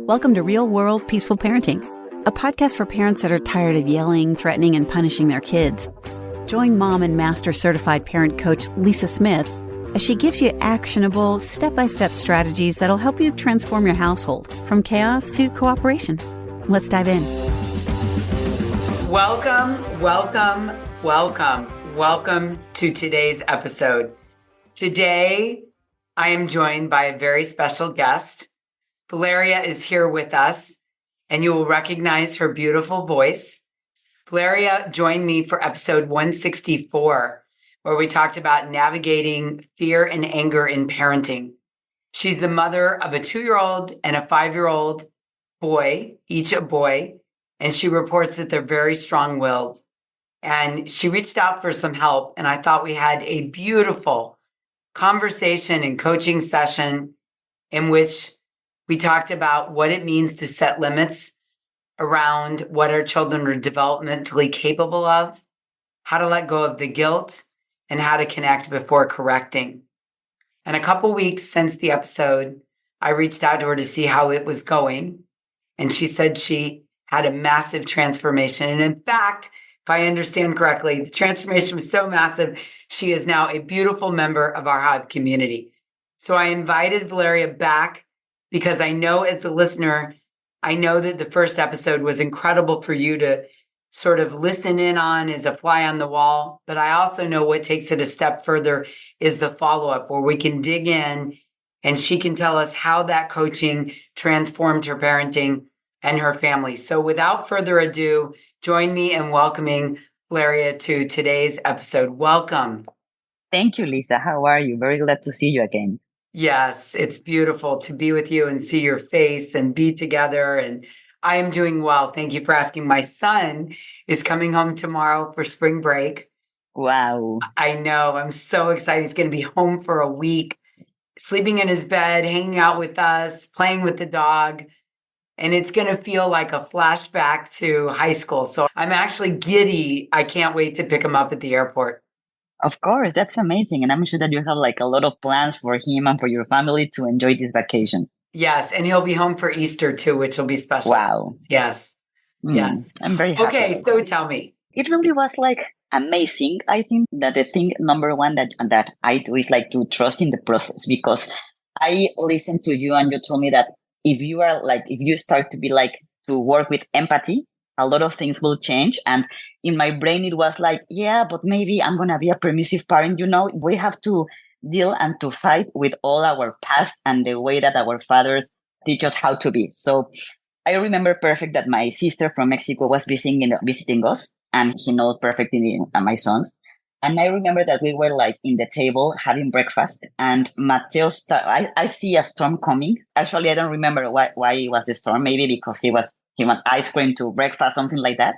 Welcome to Real World Peaceful Parenting, a podcast for parents that are tired of yelling, threatening, and punishing their kids. Join mom and master certified parent coach Lisa Smith as she gives you actionable, step-by-step strategies that'll help you transform your household from chaos to cooperation. Let's dive in. Welcome to today's episode. Today, I am joined by a very special guest. Valeria is here with us, and you will recognize her beautiful voice. Valeria joined me for episode 164, where we talked about navigating fear and anger in parenting. She's the mother of a 2-year-old and a 5-year-old boy, each a boy, and she reports that they're very strong-willed. And she reached out for some help, and I thought we had a beautiful conversation and coaching session in which we talked about what it means to set limits around what our children are developmentally capable of, how to let go of the guilt, and how to connect before correcting. And a couple weeks since the episode, I reached out to her to see how it was going. And she said she had a massive transformation. And in fact, if I understand correctly, the transformation was so massive, she is now a beautiful member of our Hive community. So I invited Valeria back because I know as the listener, I know that the first episode was incredible for you to sort of listen in on as a fly on the wall. But I also know what takes it a step further is the follow-up where we can dig in and she can tell us how that coaching transformed her parenting and her family. So without further ado, join me in welcoming Valeria to today's episode. Welcome. Thank you, Lisa. How are you? Very glad to see you again. Yes, it's beautiful to be with you and see your face and be together. And I am doing well. Thank you for asking. My son is coming home tomorrow for spring break. Wow. I know. I'm so excited. He's going to be home for a week, sleeping in his bed, hanging out with us, playing with the dog. And it's going to feel like a flashback to high school. So I'm actually giddy. I can't wait to pick him up at the airport. Of course, that's amazing. And I'm sure that you have like a lot of plans for him and for your family to enjoy this vacation. Yes. And he'll be home for Easter too, which will be special. Wow. Yes. Yes. I'm very happy. Okay. So tell me. It really was like amazing. I think that the thing number one that I do is like to trust in the process, because I listened to you and you told me that if you start to be like to work with empathy, a lot of things will change. And in my brain, it was like, yeah, but maybe I'm going to be a permissive parent. We have to deal and to fight with all our past and the way that our fathers teach us how to be. So I remember perfect that my sister from Mexico was visiting us, and he knows perfectly my sons. And I remember that we were like in the table having breakfast, and Mateo, I see a storm coming. Actually, I don't remember why it was the storm. Maybe because he want ice cream to breakfast, something like that.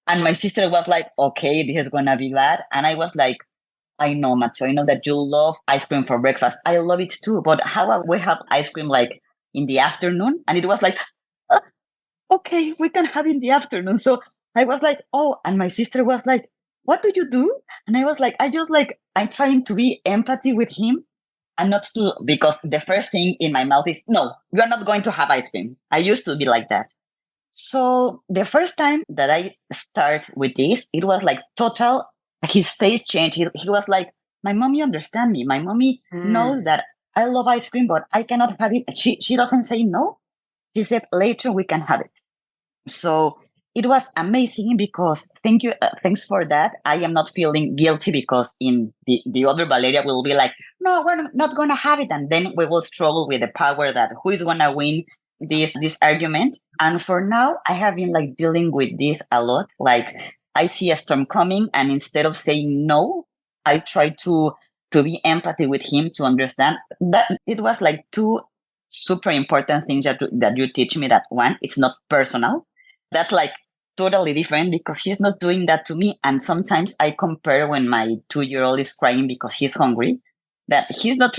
And my sister was like, okay, this is going to be bad. And I was like, I know, Mateo, I know that you love ice cream for breakfast. I love it too. But how about we have ice cream like in the afternoon? And it was like, okay, we can have in the afternoon. So I was like, oh, and my sister was like, what do you do? And I was like, I'm trying to be empathy with him and not to, because the first thing in my mouth is, no, you're not going to have ice cream. I used to be like that. So the first time that I start with this, it was like total, his face changed. He was like, my mommy understand me. My mommy knows that I love ice cream, but I cannot have it. She doesn't say no. She said, later we can have it. So it was amazing because thanks for that. I am not feeling guilty because in the other Valeria will be like, no, we're not going to have it. And then we will struggle with the power that who is going to win this argument. And for now, I have been like dealing with this a lot. Like I see a storm coming, and instead of saying no, I try to be empathy with him, to understand that it was like two super important things that you teach me. That one, it's not personal. That's like totally different because he's not doing that to me. And sometimes I compare when my 2-year-old is crying because he's hungry, that he's not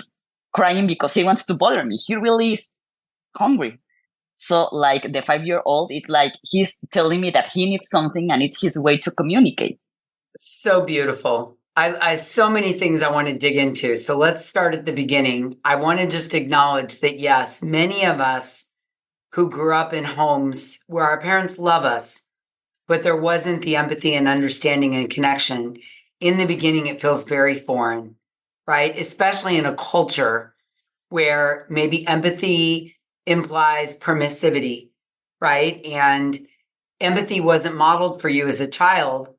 crying because he wants to bother me. He really is hungry. So like the 5-year-old, it's like he's telling me that he needs something and it's his way to communicate. So beautiful. I so many things I want to dig into. So let's start at the beginning. I want to just acknowledge that, yes, many of us who grew up in homes where our parents love us, but there wasn't the empathy and understanding and connection. In the beginning, it feels very foreign, right? Especially in a culture where maybe empathy implies permissivity, right? And empathy wasn't modeled for you as a child.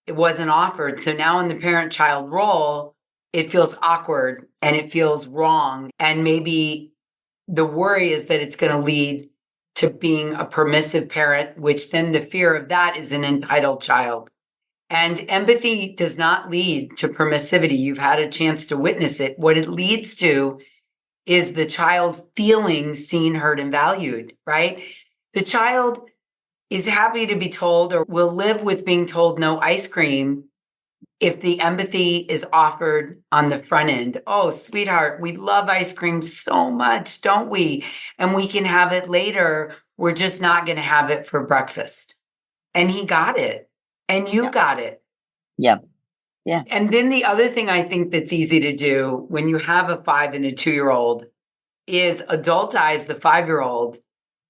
It wasn't offered. So now in the parent-child role, it feels awkward and it feels wrong. And maybe the worry is that it's going to lead to being a permissive parent, which then the fear of that is an entitled child. And empathy does not lead to permissivity. You've had a chance to witness it. What it leads to is the child feeling seen, heard, and valued, right? The child is happy to be told or will live with being told no ice cream if the empathy is offered on the front end. Oh, sweetheart, we love ice cream so much, don't we? And we can have it later. We're just not going to have it for breakfast. And he got it. And you got it. Yeah. Yeah. And then the other thing I think that's easy to do when you have a 5 and a 2-year-old is adultize the 5-year-old,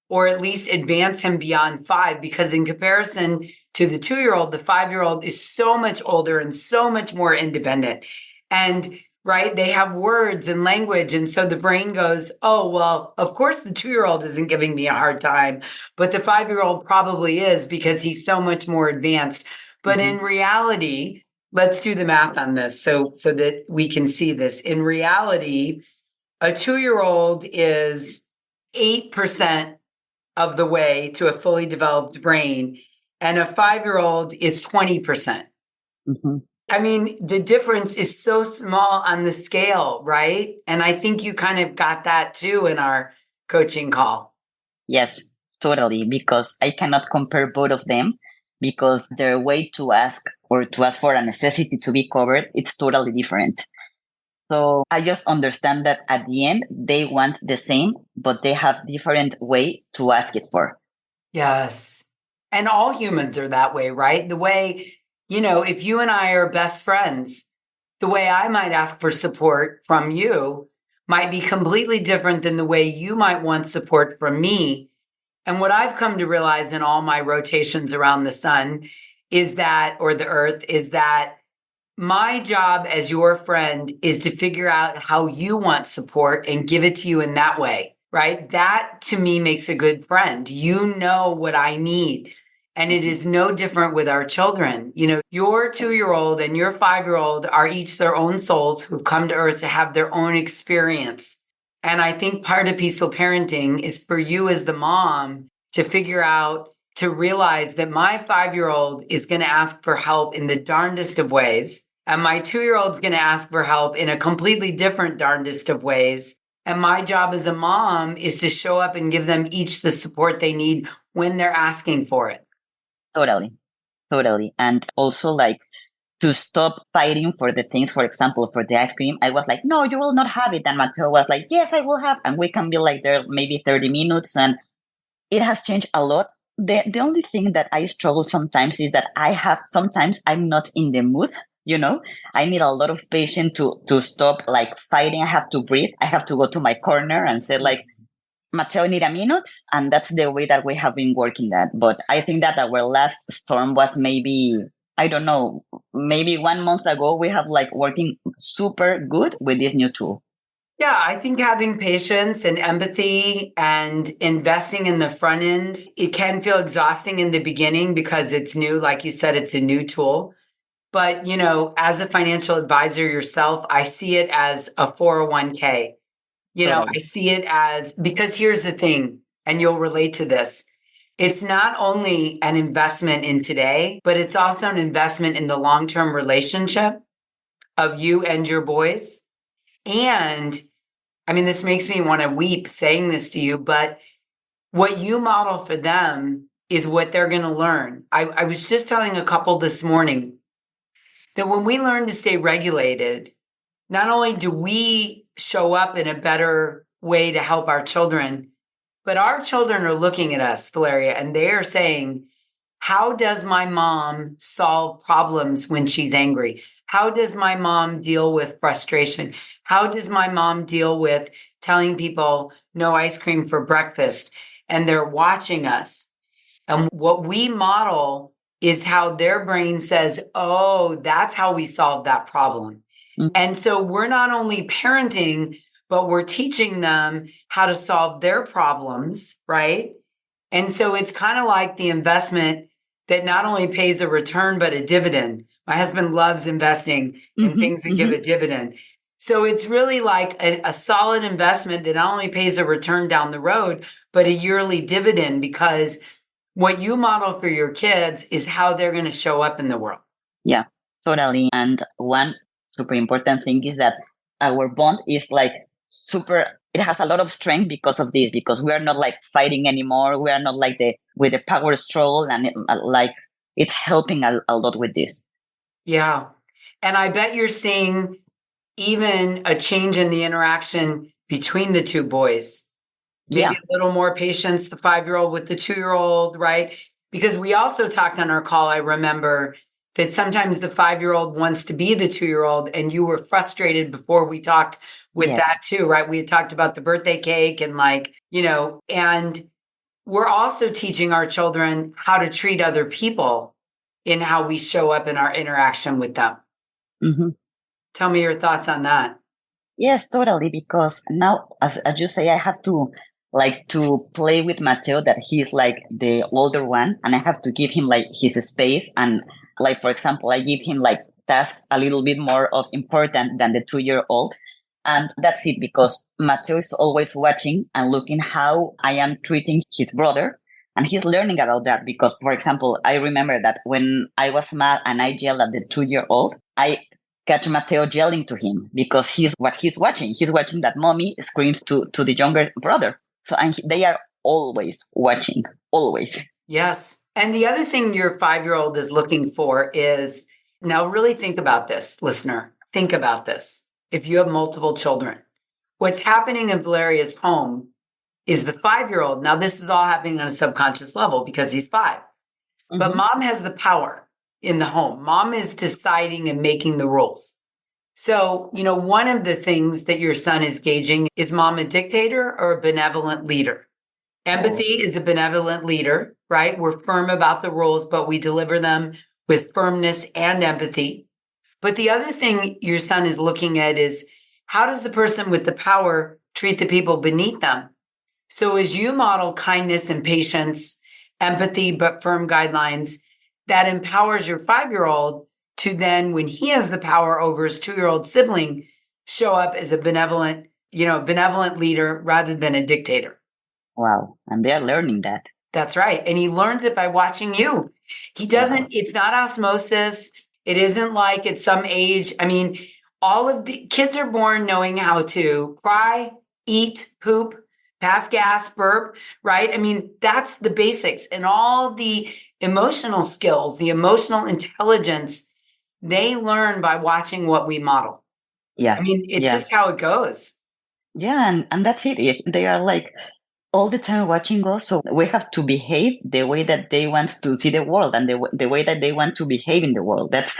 or at least advance him beyond 5, because in comparison to the 2-year-old, the 5-year-old is so much older and so much more independent. And right, they have words and language. And so the brain goes, oh, well, of course the 2-year-old isn't giving me a hard time, but the 5-year-old probably is because he's so much more advanced. But in reality, let's do the math on this so that we can see this. In reality, a 2-year-old is 8% of the way to a fully developed brain, and a 5-year-old is 20%. I mean, the difference is so small on the scale, right? And I think you kind of got that too in our coaching call. Yes, totally. Because I cannot compare both of them, because their way to ask or to ask for a necessity to be covered, it's totally different. So I just understand that at the end, they want the same, but they have different way to ask it for. Yes. And all humans are that way, right? The way, if you and I are best friends, the way I might ask for support from you might be completely different than the way you might want support from me. And what I've come to realize in all my rotations around the sun is that, or the earth, is that my job as your friend is to figure out how you want support and give it to you in that way, right? That to me makes a good friend. You know what I need. And it is no different with our children. Your 2-year-old and your 5-year-old are each their own souls who've come to earth to have their own experience. And I think part of peaceful parenting is for you as the mom to figure out, to realize that my 5-year-old is going to ask for help in the darndest of ways. And my 2-year-old's going to ask for help in a completely different darndest of ways. And my job as a mom is to show up and give them each the support they need when they're asking for it. Totally. And also, like, to stop fighting for the things. For example, for the ice cream, I was like, no, you will not have it. And Mateo was like, yes, I will have. And we can be like there maybe 30 minutes. And it has changed a lot. The only thing that I struggle sometimes is that sometimes I'm not in the mood. I need a lot of patience to stop like fighting. I have to breathe. I have to go to my corner and say like, Mateo, need a minute. And that's the way that we have been working that. But I think that our last storm was maybe, I don't know, maybe 1 month ago. We have like working super good with this new tool. Yeah, I think having patience and empathy and investing in the front end, it can feel exhausting in the beginning because it's new. Like you said, it's a new tool. But, as a financial advisor yourself, I see it as a 401k. Totally. I see it as, because here's the thing, and you'll relate to this. It's not only an investment in today, but it's also an investment in the long-term relationship of you and your boys. And I mean, this makes me want to weep saying this to you, but what you model for them is what they're going to learn. I was just telling a couple this morning that when we learn to stay regulated, not only do we show up in a better way to help our children, but our children are looking at us, Valeria, and they are saying, how does my mom solve problems when she's angry? How does my mom deal with frustration? How does my mom deal with telling people no ice cream for breakfast? and they're watching us. And what we model is how their brain says, oh, that's how we solve that problem. Mm. And so we're not only parenting, but we're teaching them how to solve their problems, right? And so it's kind of like the investment that not only pays a return, but a dividend. My husband loves investing in things that give a dividend. So it's really like a solid investment that not only pays a return down the road, but a yearly dividend, because what you model for your kids is how they're going to show up in the world. Yeah, totally. And one super important thing is that our bond is like it has a lot of strength because of this, because we are not like fighting anymore. We are not like with the power struggle, and like it's helping a lot with this. Yeah. And I bet you're seeing even a change in the interaction between the two boys. Maybe a little more patience, the 5-year-old with the 2-year-old, right? Because we also talked on our call, I remember, that sometimes the 5-year-old wants to be the 2-year-old, and you were frustrated before we talked with that too, right? We had talked about the birthday cake and and we're also teaching our children how to treat other people in how we show up in our interaction with them. Mm-hmm. Tell me your thoughts on that. Yes, totally. Because now, as you say, I have to play with Mateo, that he's like the older one, and I have to give him like his space. And like, for example, I give him like tasks a little bit more of important than the 2-year-old. And that's it, because Mateo is always watching and looking how I am treating his brother. And he's learning about that because, for example, I remember that when I was mad and I yelled at the 2-year-old, I catch Mateo yelling to him because he's watching. He's watching that mommy screams to the younger brother. So they are always watching, always. Yes. And the other thing your 5-year-old is looking for is, now really think about this, listener. Think about this. If you have multiple children, what's happening in Valeria's home is the 5-year-old. Now, this is all happening on a subconscious level because he's 5. Mm-hmm. But mom has the power in the home. Mom is deciding and making the rules. So, one of the things that your son is gauging is mom a dictator or a benevolent leader? Empathy is a benevolent leader, right? We're firm about the rules, but we deliver them with firmness and empathy. But the other thing your son is looking at is, how does the person with the power treat the people beneath them? So as you model kindness and patience, empathy, but firm guidelines, that empowers your 5-year-old to then, when he has the power over his 2-year-old sibling, show up as a benevolent leader rather than a dictator. Wow. And they're learning that. That's right. And he learns it by watching you. He doesn't, it's not osmosis. It isn't like at some age. I mean, all of the kids are born knowing how to cry, eat, poop, pass gas, burp, right? I mean, that's the basics. And all the emotional skills, the emotional intelligence, they learn by watching what we model. Yeah. I mean, it's just how it goes. Yeah. And that's it. They are like all the time watching us. So we have to behave the way that they want to see the world and the way that they want to behave in the world. That's,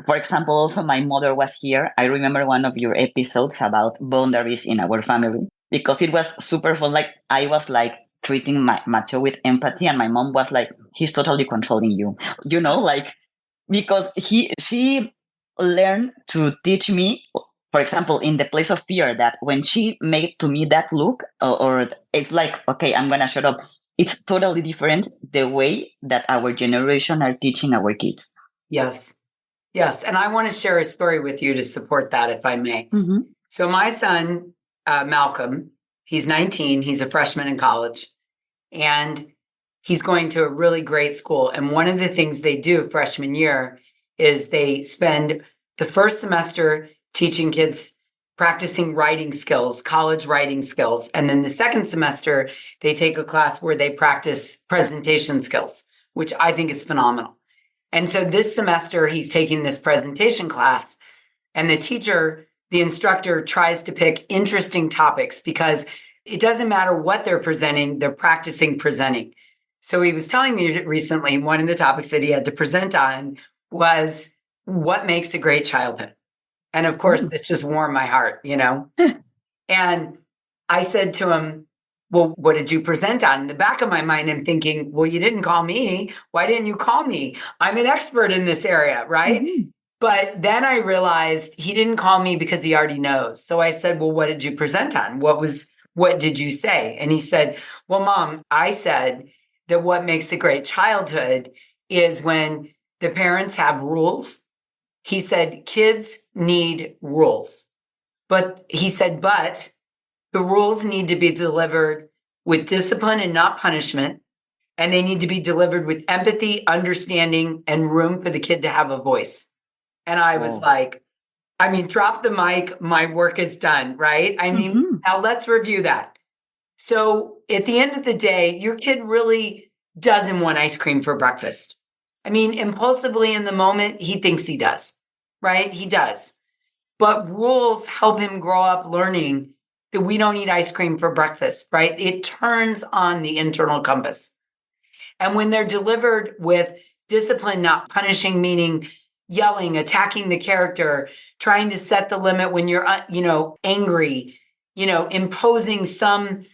for example, also my mother was here. I remember one of your episodes about boundaries in our family because it was super fun. Like I was like treating Macho with empathy and my mom was like, he's totally controlling you, like, because she learned to teach me, for example, in the place of fear, that when she made to me that look, or it's like, okay, I'm going to shut up. It's totally different the way that our generation are teaching our kids. Yes. Yes. And I want to share a story with you to support that, if I may. Mm-hmm. So my son, Malcolm, he's 19. He's a freshman in college. And he's going to a really great school. And one of the things they do freshman year is they spend the first semester teaching kids practicing writing skills, college writing skills. And then the second semester, they take a class where they practice presentation skills, which I think is phenomenal. And so this semester, he's taking this presentation class, and the instructor tries to pick interesting topics because it doesn't matter what they're presenting, they're practicing presenting. So he was telling me recently, one of the topics that he had to present on was what makes a great childhood. And of course, this just warmed my heart, And I said to him, well, what did you present on? In the back of my mind, I'm thinking, well, you didn't call me. Why didn't you call me? I'm an expert in this area, right? Mhm. But then I realized he didn't call me because he already knows. So I said, well, what did you present on? What did you say? And he said, well, Mom, I said that what makes a great childhood is when the parents have rules. He said, kids need rules. But he said, but the rules need to be delivered with discipline and not punishment. And they need to be delivered with empathy, understanding, and room for the kid to have a voice. And I was Oh. like, I mean, drop the mic, my work is done, right? I mean, Mhm. now let's review that. So at the end of the day, your kid really doesn't want ice cream for breakfast. I mean, impulsively in the moment, he thinks he does, right? He does. But rules help him grow up learning that we don't eat ice cream for breakfast, right? It turns on the internal compass. And when they're delivered with discipline, not punishing, meaning yelling, attacking the character, trying to set the limit when you're, angry, imposing some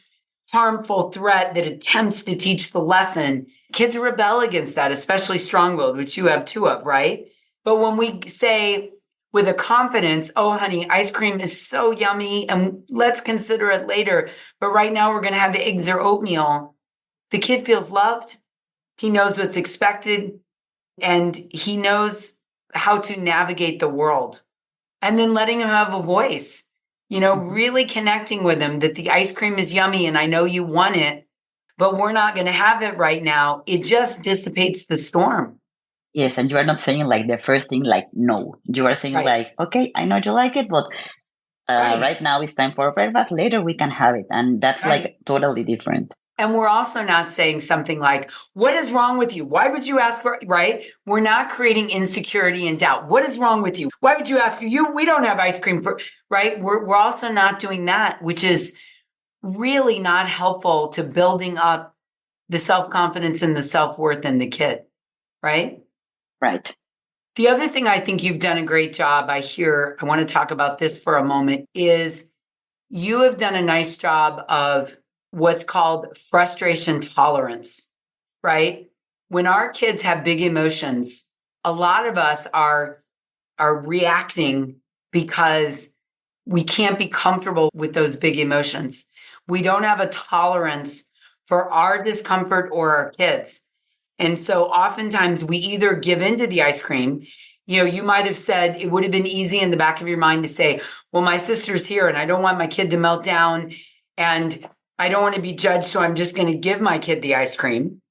harmful threat that attempts to teach the lesson, kids rebel against that, especially strong willed, which you have two of, right? But when we say with a confidence, oh, honey, ice cream is so yummy and let's consider it later. But right now we're going to have eggs or oatmeal. The kid feels loved. He knows what's expected and he knows how to navigate the world. And then letting him have a voice, really connecting with him that the ice cream is yummy and I know you want it, but we're not going to have it right now. It just dissipates the storm. Yes, and you are not saying like the first thing like no. You are saying Right. like, okay, I know you like it, but Right. right now it's time for breakfast. Later we can have it, and that's Right. like totally different. And we're also not saying something like, what is wrong with you? Why would you ask for, right? We're not creating insecurity and doubt. What is wrong with you? Why would you ask we don't have ice cream for, right? We're also not doing that, which is really not helpful to building up the self-confidence and the self-worth in the kid, right? Right. The other thing I think you've done a great job, I want to talk about this for a moment, is you have done a nice job of what's called frustration tolerance, right? When our kids have big emotions, a lot of us are reacting because we can't be comfortable with those big emotions. We don't have a tolerance for our discomfort or our kids. And so oftentimes we either give into the ice cream. You might have said it would have been easy in the back of your mind to say, well, my sister's here and I don't want my kid to melt down and I don't want to be judged. So I'm just going to give my kid the ice cream.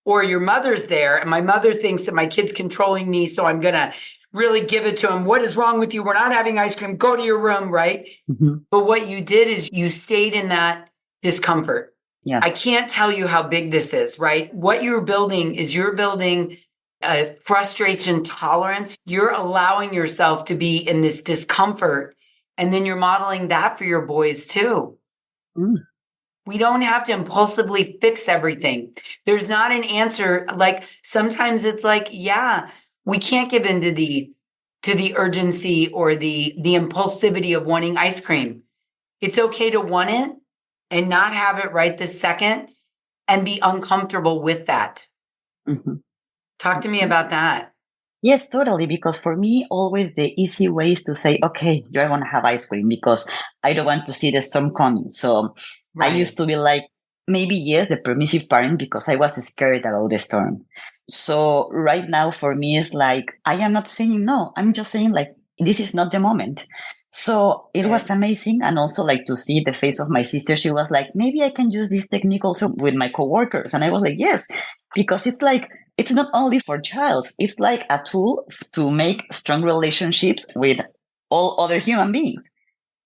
Or your mother's there and my mother thinks that my kid's controlling me. So I'm going to really give it to him. What is wrong with you? We're not having ice cream. Go to your room, right? Mm-hmm. But what you did is you stayed in that discomfort. Yeah. I can't tell you how big this is, right? What you're building a frustration tolerance. You're allowing yourself to be in this discomfort. And then you're modeling that for your boys too. Mm. We don't have to impulsively fix everything. There's not an answer. Like sometimes it's like, yeah, we can't give in to the urgency or the impulsivity of wanting ice cream. It's okay to want it and not have it right this second and be uncomfortable with that. Mm-hmm. Talk to me about that. Yes, totally. Because for me, always the easy way is to say, okay, you're going to have ice cream because I don't want to see the storm coming. So I used to be like, maybe yes, the permissive parent because I was scared about the storm. So right now for me, it's like, I am not saying no. I'm just saying like, this is not the moment. So it was amazing. And also like to see the face of my sister, she was like, maybe I can use this technique also with my coworkers. And I was like, yes, because it's like, it's not only for child, it's like a tool to make strong relationships with all other human beings.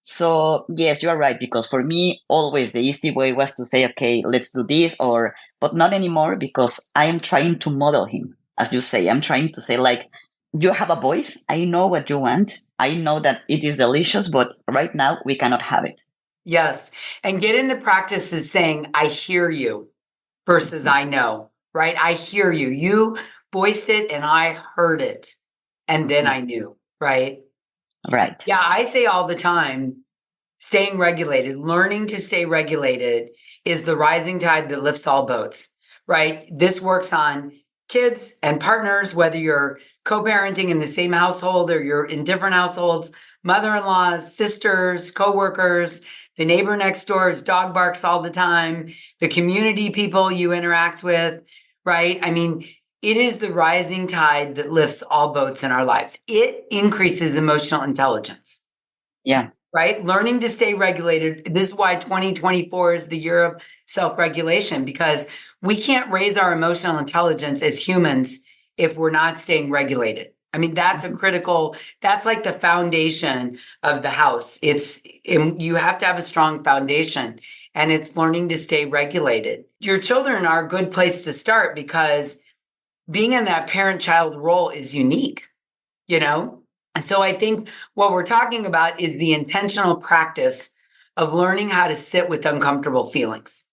So yes, you are right, because for me, always the easy way was to say, okay, let's do this, but not anymore, because I am trying to model him. As you say, I'm trying to say like, you have a voice. I know what you want. I know that it is delicious, but right now we cannot have it. Yes. And get in the practice of saying, I hear you versus I know, right? I hear you. You voiced it and I heard it. And then I knew, right? Right. Yeah. I say all the time, staying regulated, learning to stay regulated is the rising tide that lifts all boats, right? This works on kids and partners, whether you're co-parenting in the same household or you're in different households, mother-in-laws, sisters, co-workers, the neighbor next door's dog barks all the time, the community people you interact with, right? I mean, it is the rising tide that lifts all boats in our lives. It increases emotional intelligence. Yeah. Right? Learning to stay regulated. This is why 2024 is the year of self-regulation, because we can't raise our emotional intelligence as humans if we're not staying regulated. I mean, that's that's like the foundation of the house. You have to have a strong foundation, and it's learning to stay regulated. Your children are a good place to start because being in that parent-child role is unique, you know? So I think what we're talking about is the intentional practice of learning how to sit with uncomfortable feelings,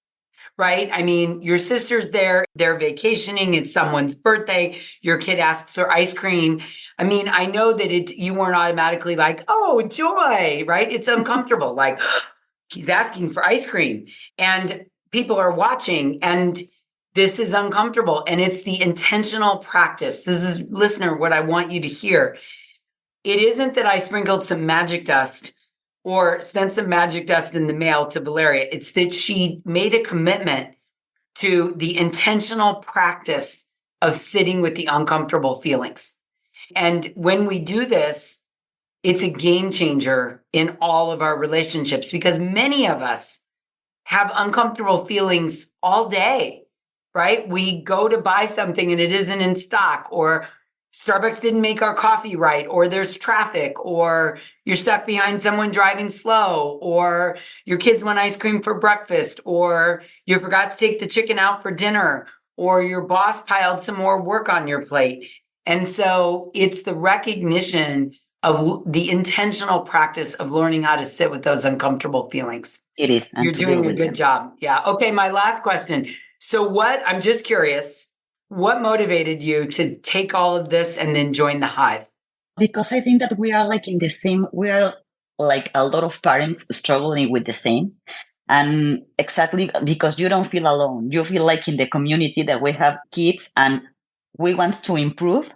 right? I mean, your sister's there, they're vacationing, it's someone's birthday, your kid asks for ice cream. I mean, I know that you weren't automatically like, oh, joy, right? It's uncomfortable. Like, he's asking for ice cream and people are watching and this is uncomfortable. And it's the intentional practice. This is, listener, what I want you to hear. It isn't that I sprinkled some magic dust or sent some magic dust in the mail to Valeria. It's that she made a commitment to the intentional practice of sitting with the uncomfortable feelings. And when we do this, it's a game changer in all of our relationships because many of us have uncomfortable feelings all day, right? We go to buy something and it isn't in stock, or Starbucks didn't make our coffee right, or there's traffic, or you're stuck behind someone driving slow, or your kids want ice cream for breakfast, or you forgot to take the chicken out for dinner, or your boss piled some more work on your plate. And so it's the recognition of the intentional practice of learning how to sit with those uncomfortable feelings. It is. You're doing a good job. Yeah. Okay. My last question. So I'm just curious, what motivated you to take all of this and then join the Hive? Because I think that we are like we are like a lot of parents struggling with the same. And exactly because you don't feel alone. You feel like in the community that we have kids and we want to improve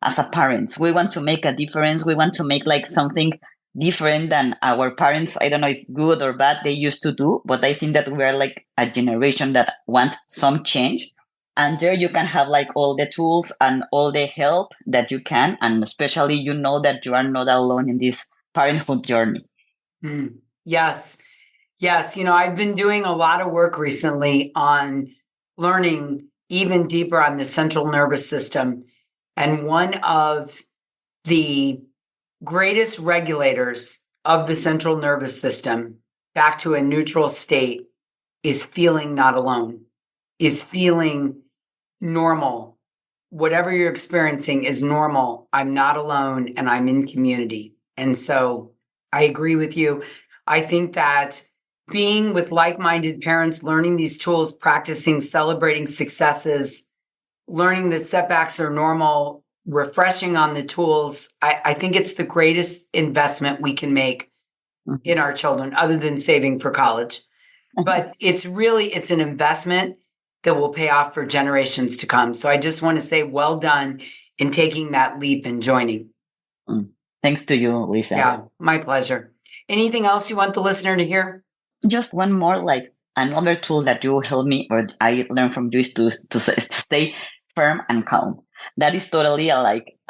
as a parents. We want to make a difference. We want to make like something different than our parents. I don't know if good or bad they used to do, but I think that we are like a generation that want some change. And there you can have like all the tools and all the help that you can. And especially, you know that you are not alone in this parenthood journey. Yes. Yes. You know, I've been doing a lot of work recently on learning even deeper on the central nervous system. And one of the greatest regulators of the central nervous system back to a neutral state is feeling not alone, is feeling normal. Whatever you're experiencing is normal. I'm not alone and I'm in community. And so I agree with you. I think that being with like-minded parents, learning these tools, practicing, celebrating successes, learning that setbacks are normal, refreshing on the tools, I think it's the greatest investment we can make in our children other than saving for college. But it's an investment that will pay off for generations to come. So I just want to say well done in taking that leap and joining. Thanks to you, Lisa. Yeah, my pleasure. Anything else you want the listener to hear? Just one more, like another tool that you help me or I learned from you is to stay firm and calm. That is totally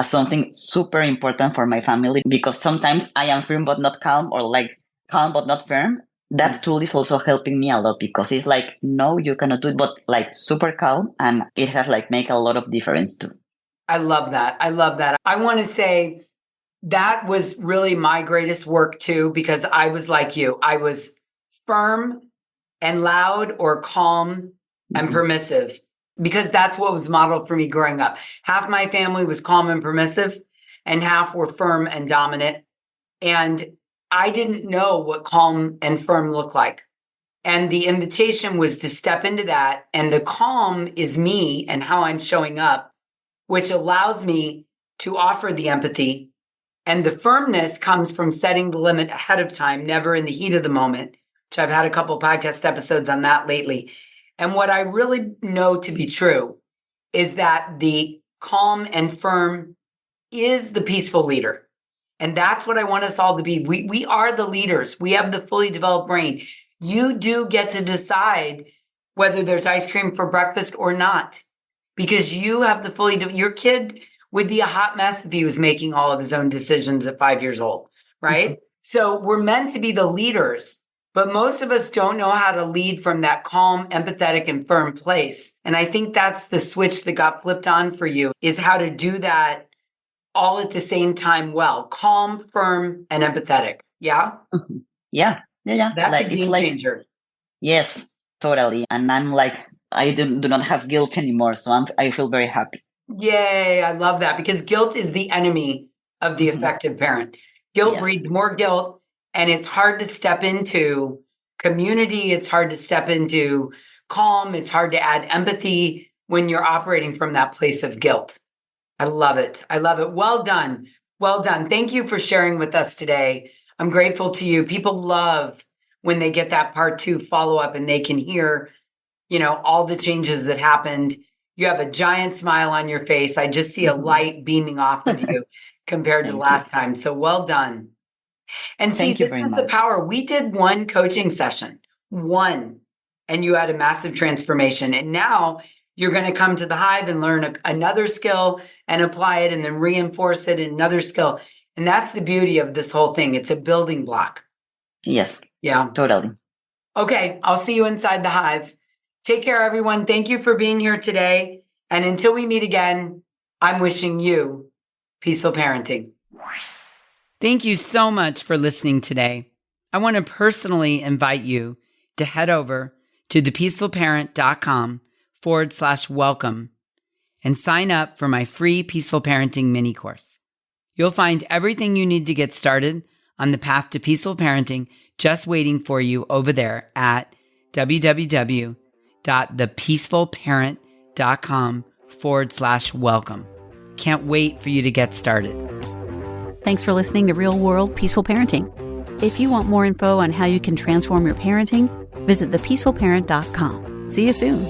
something super important for my family because sometimes I am firm but not calm, or like calm but not firm. That tool is also helping me a lot because it's like, no, you cannot do it, but like super calm, and it has like make a lot of difference too. I love that. I love that. I want to say that was really my greatest work too, because I was like you. I was firm and loud or calm and permissive, because that's what was modeled for me growing up. Half my family was calm and permissive and half were firm and dominant. And I didn't know what calm and firm looked like. And the invitation was to step into that. And the calm is me and how I'm showing up, which allows me to offer the empathy And the firmness comes from setting the limit ahead of time, never in the heat of the moment, which I've had a couple podcast episodes on that lately. And what I really know to be true is that the calm and firm is the peaceful leader. And that's what I want us all to be. We are the leaders. We have the fully developed brain. You do get to decide whether there's ice cream for breakfast or not, because you have the your kid would be a hot mess if he was making all of his own decisions at 5 years old, right? Mm-hmm. So we're meant to be the leaders, but most of us don't know how to lead from that calm, empathetic, and firm place. And I think that's the switch that got flipped on for you, is how to do that all at the same time well. Calm, firm, and empathetic. Yeah? Mm-hmm. Yeah. That's like, a game changer. Yes, totally. And I'm like, I do not have guilt anymore. So I feel very happy. Yay. I love that, because guilt is the enemy of the effective parent. Guilt breeds more guilt, and it's hard to step into community. It's hard to step into calm. It's hard to add empathy when you're operating from that place of guilt. I love it. I love it. Well done. Well done. Thank you for sharing with us today. I'm grateful to you. People love when they get that part 2 follow-up and they can hear, all the changes that happened. You have a giant smile on your face. I just see a light beaming off of you compared to last time. So well done. And see, this is the power. We did one coaching session, and you had a massive transformation. And now you're going to come to the Hive and learn another skill and apply it and then reinforce it in another skill. And that's the beauty of this whole thing. It's a building block. Yes. Yeah. Totally. Okay. I'll see you inside the Hive. Take care, everyone. Thank you for being here today. And until we meet again, I'm wishing you peaceful parenting. Thank you so much for listening today. I want to personally invite you to head over to thepeacefulparent.com/welcome and sign up for my free Peaceful Parenting mini course. You'll find everything you need to get started on the path to peaceful parenting just waiting for you over there at www.thepeacefulparent.com/welcome. Can't wait for you to get started. Thanks for listening to Real World Peaceful Parenting. If you want more info on how you can transform your parenting, visit thepeacefulparent.com. See you soon.